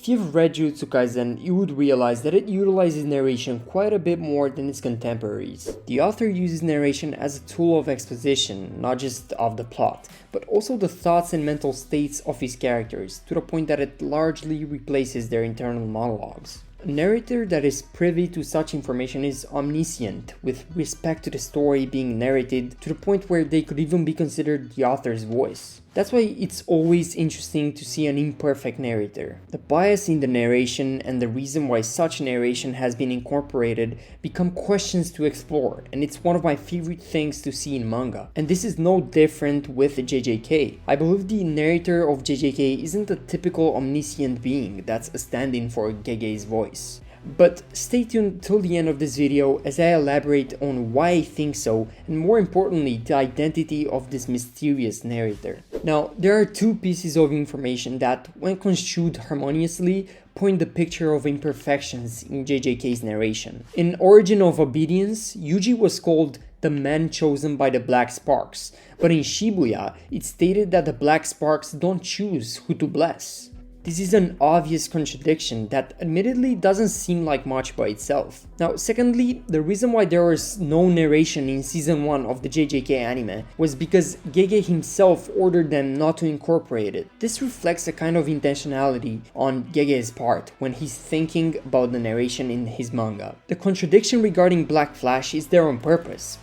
If you've read Jujutsu Kaisen, you would realize that it utilizes narration quite a bit more than its contemporaries. The author uses narration as a tool of exposition, not just of the plot, but also the thoughts and mental states of his characters, to the point that it largely replaces their internal monologues. A narrator that is privy to such information is omniscient, with respect to the story being narrated to the point where they could even be considered the author's voice. That's why it's always interesting to see an imperfect narrator. The bias in the narration and the reason why such narration has been incorporated become questions to explore, and it's one of my favorite things to see in manga. And this is no different with JJK. I believe the narrator of JJK isn't a typical omniscient being that's a stand-in for Gege's voice. But stay tuned till the end of this video as I elaborate on why I think so, and more importantly, the identity of this mysterious narrator. Now, there are two pieces of information that, when construed harmoniously, point the picture of imperfections in JJK's narration. In Origin of Obedience, Yuji was called the man chosen by the Black Sparks, but in Shibuya, it's stated that the Black Sparks don't choose who to bless. This is an obvious contradiction that admittedly doesn't seem like much by itself. Now, secondly, the reason why there was no narration in season 1 of the JJK anime was because Gege himself ordered them not to incorporate it. This reflects a kind of intentionality on Gege's part when he's thinking about the narration in his manga. The contradiction regarding Black Flash is there on purpose.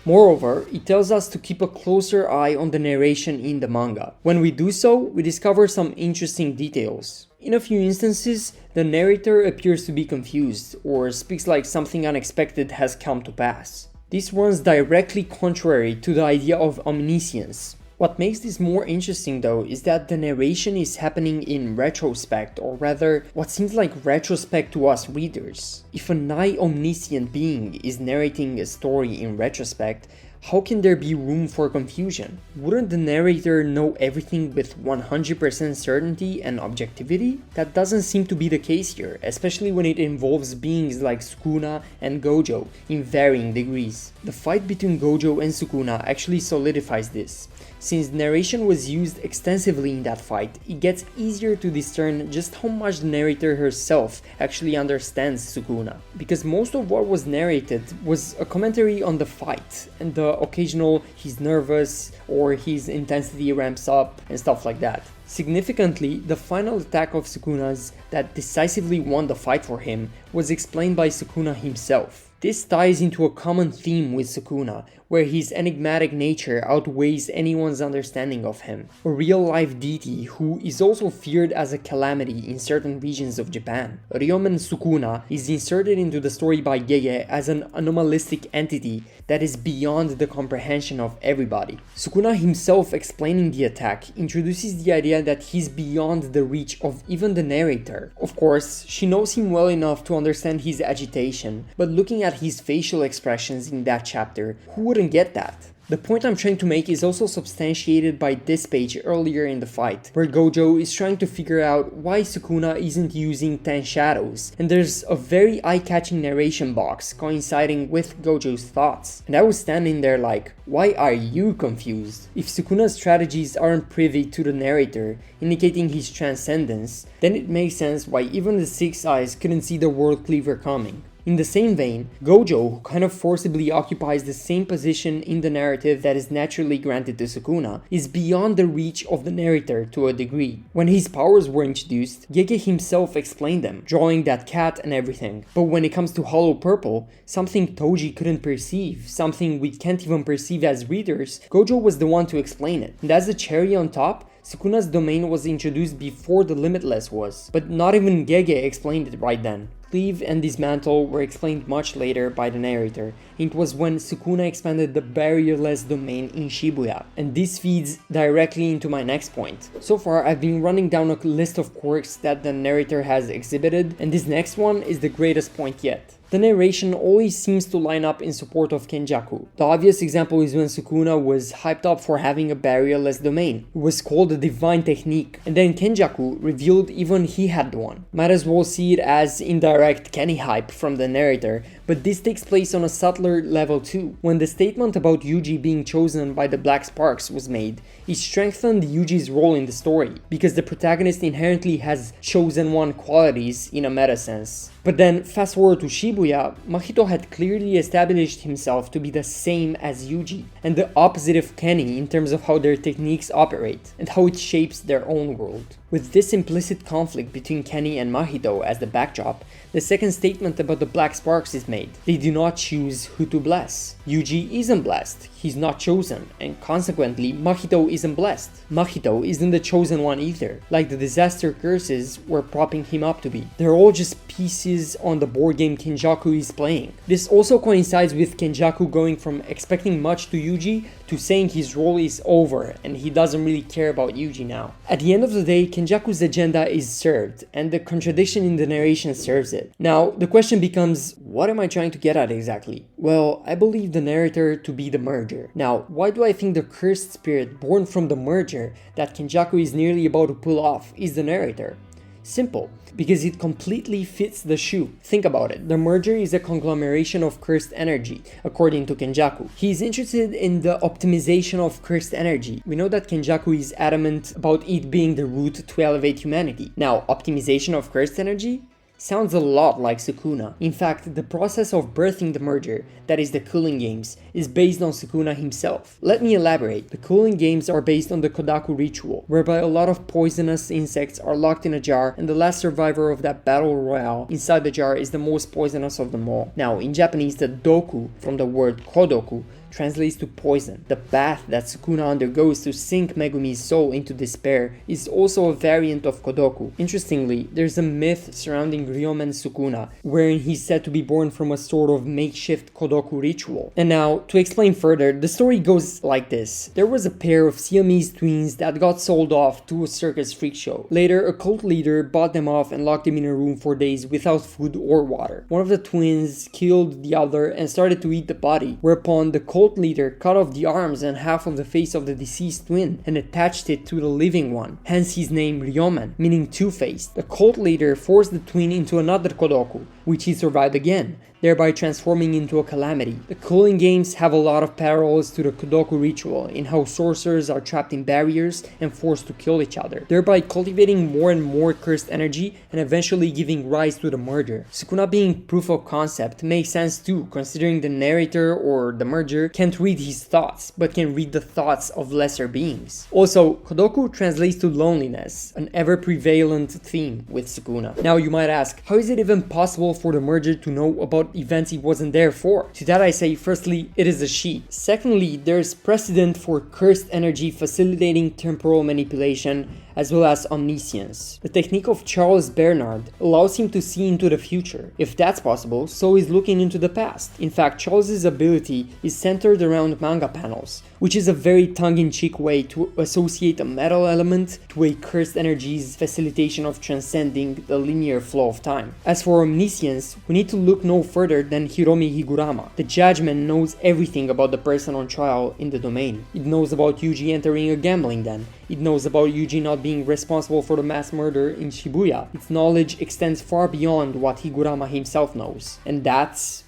Moreover, it tells us to keep a closer eye on the narration in the manga. When we do so, we discover some interesting details. In a few instances, the narrator appears to be confused, or speaks like something unexpected has come to pass. This runs directly contrary to the idea of omniscience. What makes this more interesting though is that the narration is happening in retrospect, or rather, what seems like retrospect to us readers. If a nigh omniscient being is narrating a story in retrospect, how can there be room for confusion? Wouldn't the narrator know everything with 100% certainty and objectivity? That doesn't seem to be the case here, especially when it involves beings like Sukuna and Gojo in varying degrees. The fight between Gojo and Sukuna actually solidifies this. Since narration was used extensively in that fight, it gets easier to discern just how much the narrator herself actually understands Sukuna. Because most of what was narrated was a commentary on the fight, and the occasional he's nervous or his intensity ramps up and stuff like that. Significantly, the final attack of Sukuna's that decisively won the fight for him was explained by Sukuna himself. This ties into a common theme with Sukuna, where his enigmatic nature outweighs anyone's understanding of him. A real-life deity who is also feared as a calamity in certain regions of Japan. Ryomen Sukuna is inserted into the story by Gege as an anomalistic entity that is beyond the comprehension of everybody. Sukuna himself explaining the attack introduces the idea that he's beyond the reach of even the narrator. Of course, she knows him well enough to understand his agitation, but looking at his facial expressions in that chapter, who wouldn't get that? The point I'm trying to make is also substantiated by this page earlier in the fight, where Gojo is trying to figure out why Sukuna isn't using 10 shadows, and there's a very eye-catching narration box coinciding with Gojo's thoughts. And I was standing there like, why are you confused? If Sukuna's strategies aren't privy to the narrator, indicating his transcendence, then it makes sense why even the Six Eyes couldn't see the World Cleaver coming. In the same vein, Gojo, who kind of forcibly occupies the same position in the narrative that is naturally granted to Sukuna, is beyond the reach of the narrator to a degree. When his powers were introduced, Gege himself explained them, drawing that cat and everything. But when it comes to Hollow Purple, something Toji couldn't perceive, something we can't even perceive as readers, Gojo was the one to explain it. And as the cherry on top, Sukuna's domain was introduced before the Limitless was, but not even Gege explained it right then. Cleave and Dismantle were explained much later by the narrator. It was when Sukuna expanded the barrierless domain in Shibuya, and this feeds directly into my next point. So far, I've been running down a list of quirks that the narrator has exhibited, and this next one is the greatest point yet. The narration always seems to line up in support of Kenjaku. The obvious example is when Sukuna was hyped up for having a barrierless domain. It was called a divine technique, and then Kenjaku revealed even he had one. Might as well see it as indirect Kenny hype from the narrator, but this takes place on a subtler level too. When the statement about Yuji being chosen by the Black Sparks was made, it strengthened Yuji's role in the story, because the protagonist inherently has chosen one qualities in a meta sense. But then, fast forward to Shibuya, Mahito had clearly established himself to be the same as Yuji, and the opposite of Kenny in terms of how their techniques operate, and how it shapes their own world. With this implicit conflict between Kenny and Mahito as the backdrop, the second statement about the Black Sparks is made. They do not choose who to bless. Yuji isn't blessed, he's not chosen, and consequently Mahito isn't blessed. Mahito isn't the chosen one either, like the disaster curses were propping him up to be. They're all just pieces on the board game Kenjaku is playing. This also coincides with Kenjaku going from expecting much to Yuji to saying his role is over and he doesn't really care about Yuji now. At the end of the day, Kenjaku's agenda is served, and the contradiction in the narration serves it. Now, the question becomes, what am I trying to get at exactly? Well, I believe the narrator to be the merger. Now, why do I think the cursed spirit born from the merger that Kenjaku is nearly about to pull off is the narrator? Simple, because it completely fits the shoe. Think about it. The merger is a conglomeration of cursed energy, according to Kenjaku. He is interested in the optimization of cursed energy. We know that Kenjaku is adamant about it being the route to elevate humanity. Now, optimization of cursed energy? Sounds a lot like Sukuna. In fact, the process of birthing the merger, that is the Culling games, is based on Sukuna himself. Let me elaborate. The Culling games are based on the Kodaku ritual, whereby a lot of poisonous insects are locked in a jar and the last survivor of that battle royale inside the jar is the most poisonous of them all. Now, in Japanese, the doku, from the word kodoku, translates to poison. The bath that Sukuna undergoes to sink Megumi's soul into despair is also a variant of Kodoku. Interestingly, there's a myth surrounding Ryomen Sukuna, wherein he's said to be born from a sort of makeshift Kodoku ritual. And now, to explain further, the story goes like this. There was a pair of Siamese twins that got sold off to a circus freak show. Later, a cult leader bought them off and locked them in a room for days without food or water. One of the twins killed the other and started to eat the body, whereupon the cult leader cut off the arms and half of the face of the deceased twin and attached it to the living one, hence his name Ryomen, meaning two-faced. The cult leader forced the twin into another Kodoku, which he survived again, thereby transforming into a calamity. The Culling games have a lot of parallels to the Kodoku ritual in how sorcerers are trapped in barriers and forced to kill each other, thereby cultivating more and more cursed energy and eventually giving rise to the merger. Sukuna being proof of concept makes sense too, considering the narrator or the merger can't read his thoughts, but can read the thoughts of lesser beings. Also, Kodoku translates to loneliness, an ever-prevalent theme with Sukuna. Now you might ask, how is it even possible for the merger to know about events he wasn't there for? To that I say, firstly, it is a she. Secondly, there's precedent for cursed energy facilitating temporal manipulation as well as omniscience. The technique of Charles Bernard allows him to see into the future. If that's possible, so is looking into the past. In fact, Charles's ability is centered around manga panels, which is a very tongue-in-cheek way to associate a metal element to a cursed energy's facilitation of transcending the linear flow of time. As for omniscience, we need to look no further than Hiromi Higurama. The judgment knows everything about the person on trial in the domain. It knows about Yuji entering a gambling den. It knows about Yuji not being responsible for the mass murder in Shibuya. Its knowledge extends far beyond what Higurama himself knows. And that's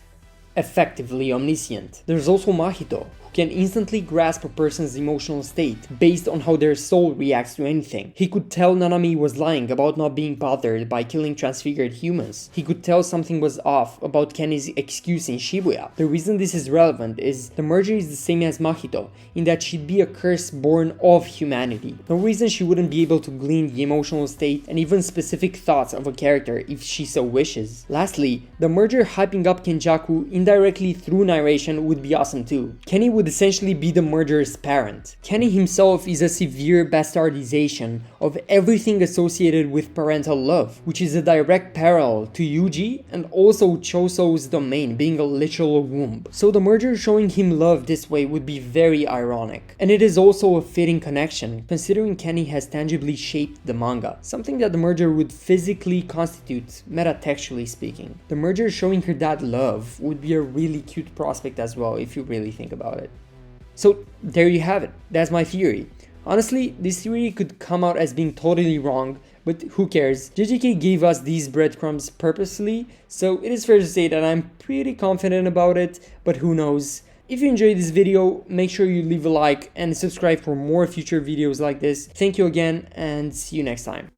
effectively omniscient. There's also Mahito, can instantly grasp a person's emotional state based on how their soul reacts to anything. He could tell Nanami was lying about not being bothered by killing transfigured humans. He could tell something was off about Kenny's excuse in Shibuya. The reason this is relevant is the merger is the same as Mahito, in that she'd be a curse born of humanity. No reason she wouldn't be able to glean the emotional state and even specific thoughts of a character if she so wishes. Lastly, the merger hyping up Kenjaku indirectly through narration would be awesome too. Kenny would would essentially be the murderer's parent. Kenny himself is a severe bastardization of everything associated with parental love, which is a direct parallel to Yuji and also Choso's domain being a literal womb. So the murderer showing him love this way would be very ironic. And it is also a fitting connection, considering Kenny has tangibly shaped the manga, something that the murderer would physically constitute, metatextually speaking. The murderer showing her dad love would be a really cute prospect as well if you really think about it. So there you have it, that's my theory. Honestly, this theory could come out as being totally wrong, but who cares? JJK gave us these breadcrumbs purposely, so it is fair to say that I'm pretty confident about it, but who knows. If you enjoyed this video, make sure you leave a like and subscribe for more future videos like this. Thank you again, and see you next time.